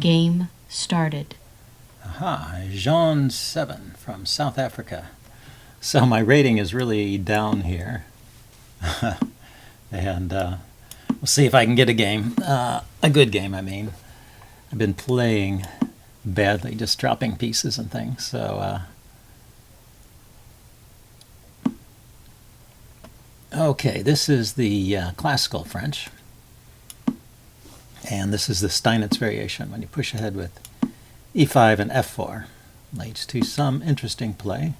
Game started. Aha, Jean 7 from South Africa. So my rating is really down here. And we'll see if I can get a game. A good game, I mean. I've been playing badly, just dropping pieces and things. So, okay, this is the classical French. And this is the Steinitz variation. When you push ahead with e5 and f4, leads to some interesting play.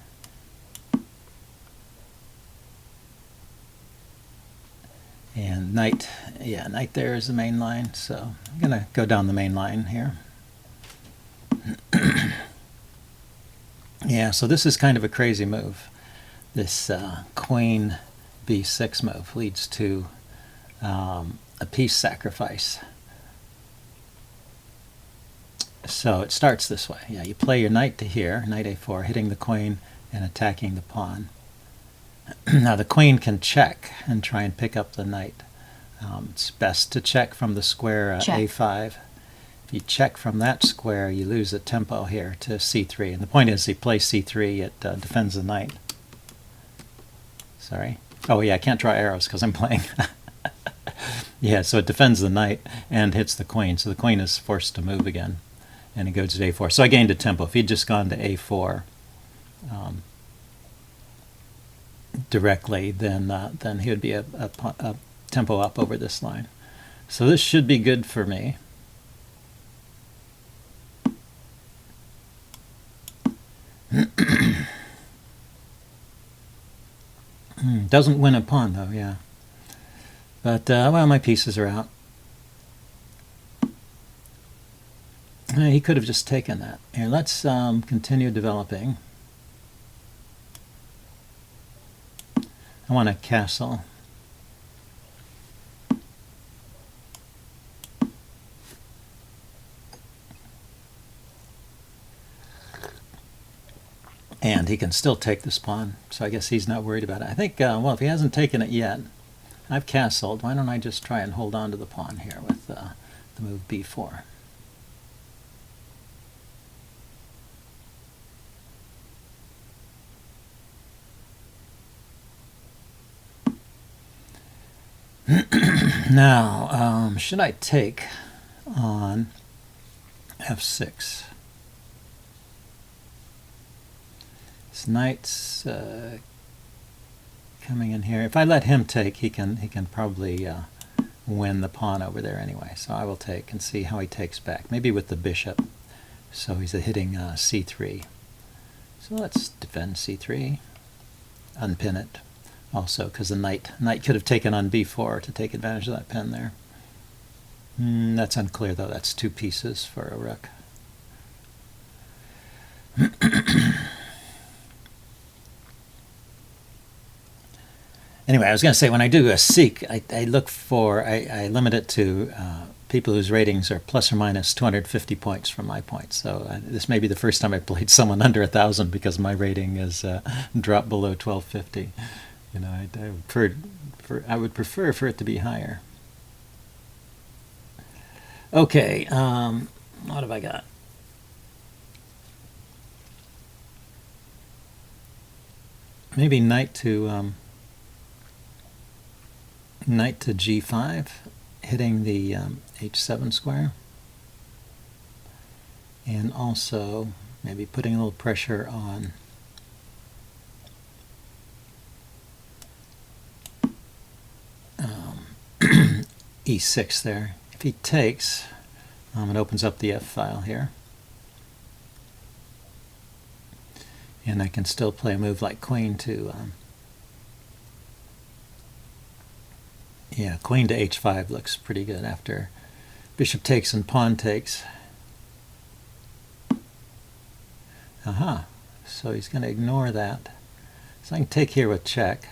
And knight there is the main line, so I'm going to go down the main line here. Yeah, so this is kind of a crazy move. This queen b6 move leads to a piece sacrifice. So it starts this way. Yeah, you play your knight to here, knight a4, hitting the queen and attacking the pawn. Now the queen can check and try and pick up the knight. It's best to check from the square a5. If you check from that square, you lose the tempo here to c3. And the point is, you play c3, it defends the knight. Sorry. Oh yeah, I can't draw arrows because I'm playing. Yeah, so it defends the knight and hits the queen. So the queen is forced to move again. And it goes to a4. So I gained a tempo. If he'd just gone to a4 directly, then he would be a tempo up over this line. So this should be good for me. Doesn't win a pawn though, yeah. But well, my pieces are out. He could have just taken that. Here, let's continue developing. I want a castle. And he can still take this pawn, so I guess he's not worried about it. I think, well, if he hasn't taken it yet, I've castled. Why don't I just try and hold on to the pawn here with the move b4? Now, should I take on f6? This knight's coming in here. If I let him take, he can probably win the pawn over there anyway. So I will take and see how he takes back. Maybe with the bishop. So he's hitting c3. So let's defend c3, unpin it. Also, because the knight could have taken on b4 to take advantage of that pin there. That's unclear, though. That's two pieces for a rook. Anyway, I was going to say, when I do a seek, I look for, I limit it to people whose ratings are plus or minus 250 points from my points. So this may be the first time I played someone under 1,000 because my rating is dropped below 1250. You know, I would prefer for it to be higher. Okay, what have I got? Maybe knight to g5, hitting the h7 square, and also maybe putting a little pressure on e6 there. If he takes, it opens up the f file here. And I can still play a move like queen to, yeah, queen to h5 looks pretty good after bishop takes and pawn takes. Aha, so he's going to ignore that. So I can take here with check.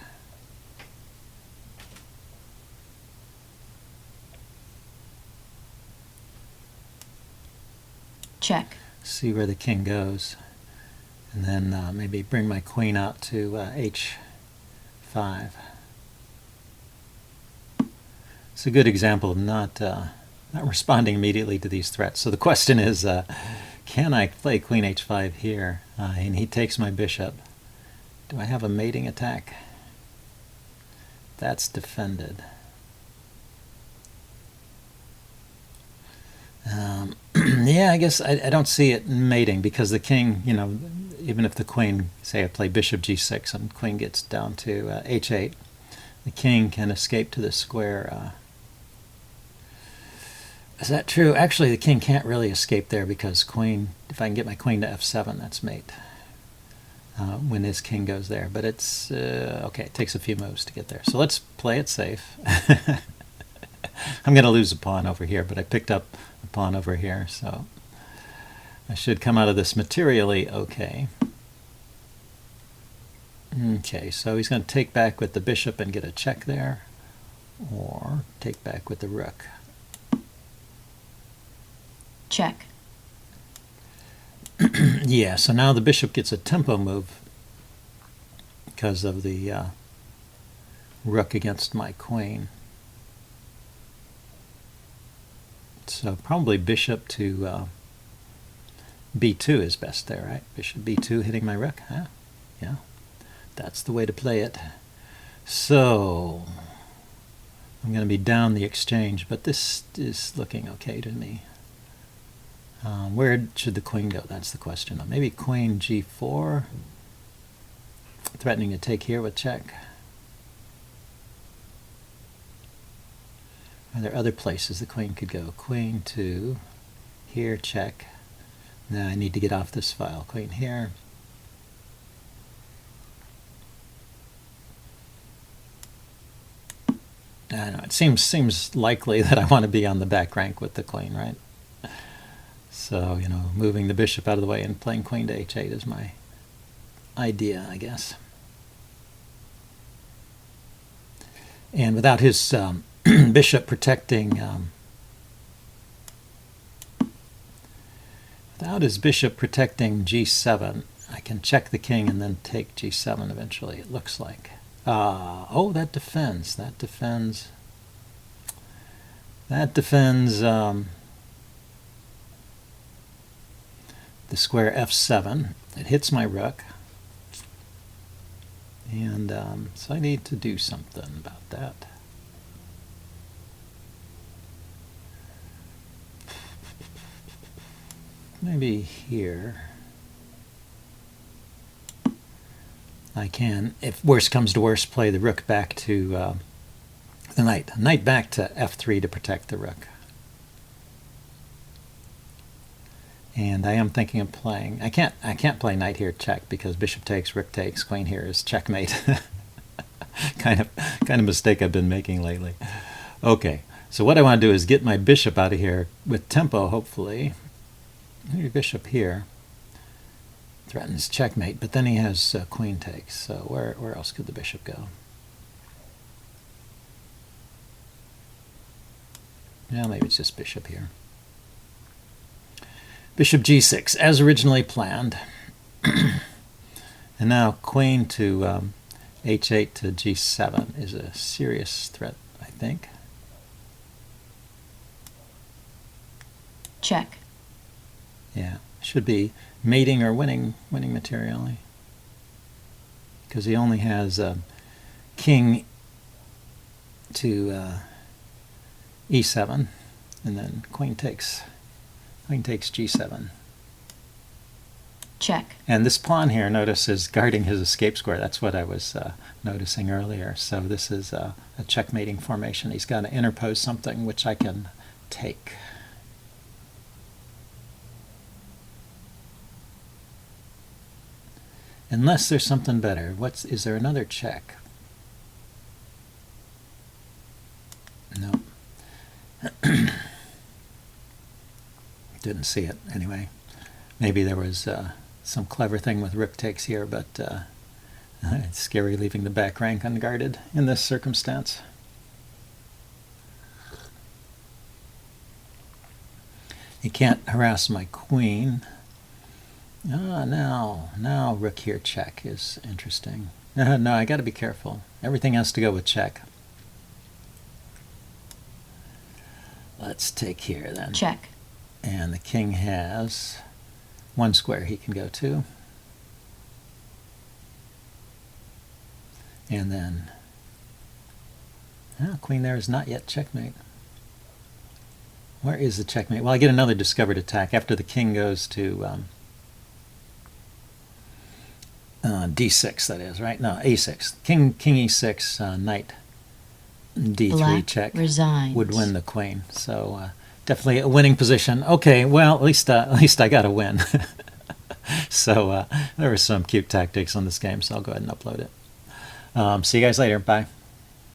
Check. See where the king goes. And then maybe bring my queen out to h5. It's a good example of not not responding immediately to these threats. So the question is, can I play queen h5 here? And he takes my bishop. Do I have a mating attack? That's defended. Yeah, I guess I don't see it mating because the king, you know, even if the queen, say I play bishop g6 and queen gets down to h8, the king can escape to the square. Is that true? Actually, the king can't really escape there because queen, if I can get my queen to f7, that's mate. When his king goes there. But it's, okay, it takes a few moves to get there. So let's play it safe. I'm going to lose a pawn over here, but I picked up a pawn over here, so I should come out of this materially okay. Okay, so he's going to take back with the bishop and get a check there, or take back with the rook. Check. Yeah, so now the bishop gets a tempo move because of the rook against my queen. So probably bishop to b2 is best there, right? Bishop b2 hitting my rook, huh? Yeah, that's the way to play it. So I'm going to be down the exchange, but this is looking okay to me. Where should the queen go? That's the question. Maybe queen g4, threatening to take here with check. Are there other places the queen could go? Queen to here, check. Now I need to get off this file. Queen here. I don't know. It seems likely that I want to be on the back rank with the queen, right? So, you know, moving the bishop out of the way and playing queen to h8 is my idea, I guess. And without his bishop protecting, g7, I can check the king and then take g7 eventually, it looks like. Oh, that defends. That defends the square f7. It hits my rook. And so I need to do something about that. Maybe here I can, if worst comes to worst, play the rook back to the knight back to f3 to protect the rook. And I am thinking of playing, I can't play knight here check because bishop takes, rook takes, queen here is checkmate. kind of mistake I've been making lately. Okay, so what I want to do is get my bishop out of here with tempo, hopefully. Maybe bishop here threatens checkmate, but then he has queen takes. So where else could the bishop go? Yeah, maybe it's just bishop here. Bishop g6, as originally planned. And now queen to h8 to g7 is a serious threat, I think. Check. Yeah, should be mating or winning materially. Because he only has king to e7, and then queen takes g7. Check. And this pawn here, notice, is guarding his escape square. That's what I was noticing earlier. So this is a checkmating formation. He's got to interpose something which I can take. Unless there's something better. Is there another check? No. Didn't see it anyway. Maybe there was some clever thing with rook takes here, but it's scary leaving the back rank unguarded in this circumstance. He can't harass my queen. Now rook here check is interesting. No, I got to be careful. Everything has to go with check. Let's take here then. Check. And the king has one square he can go to. And then, queen there is not yet checkmate. Where is the checkmate? Well, I get another discovered attack after the king goes to d6, that is, right? No, a6. King e6, knight d3 Black check resigns. would win the queen. So definitely a winning position. Okay, well, at least I got a win. So there were some cute tactics on this game, so I'll go ahead and upload it. See you guys later. Bye.